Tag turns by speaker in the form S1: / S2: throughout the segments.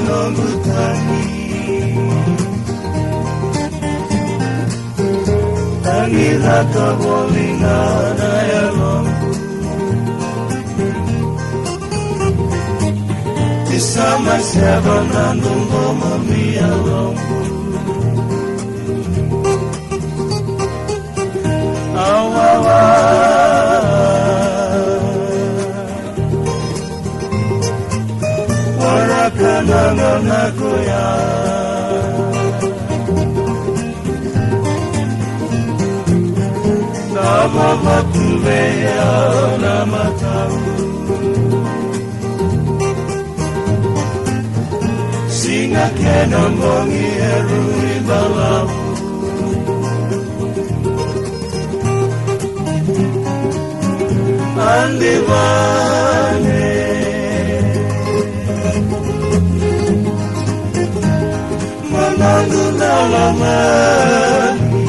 S1: nongu tangi tangi rata bolinga na yalongu Isama siapa nandungo mami yalongu Awawa Warakananganako ya Nama matubeya nama tahu Singa kena mongi erui balamu Andivane Manandu dalamani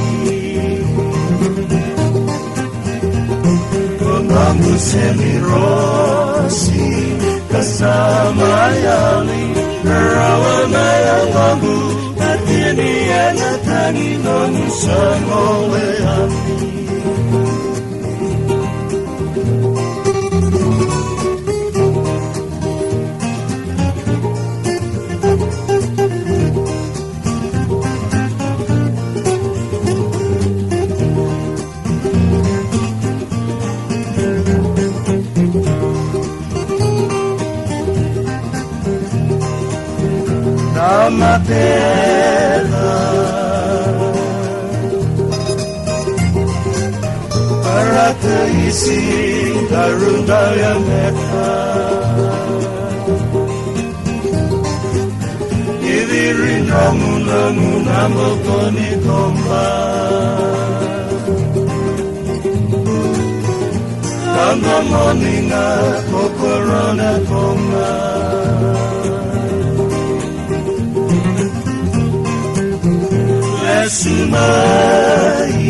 S1: Kongangu semirosi Kasama yali Rawana yangangu Katini yanatangi Nongu sanole ami Nama tela para terisi garunda yang meka Idiri namu namu koni komba Kama moninga kokorona komba Sumai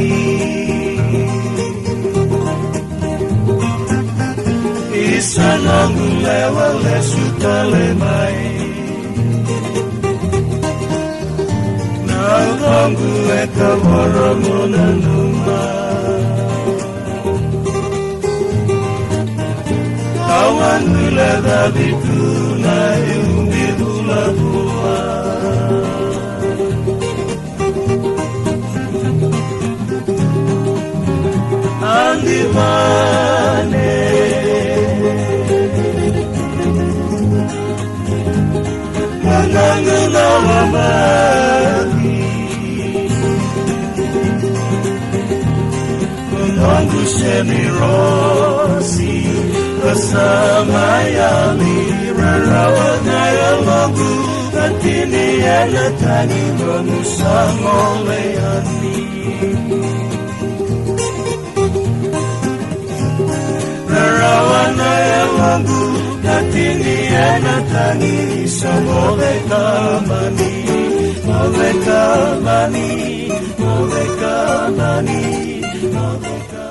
S1: Isanangu lewa lesutale mai Nangangu eka waramona numa Kawan gula dabiku na yumbi bula bula Andivane Manangu dalamani Kongangu semirosi Kasama yali Rarawana yalongu Katini yanatani Manusang oleyani Rawana yangangu Katini yanatani Samoleka mani Moleka mani Moleka mani Moleka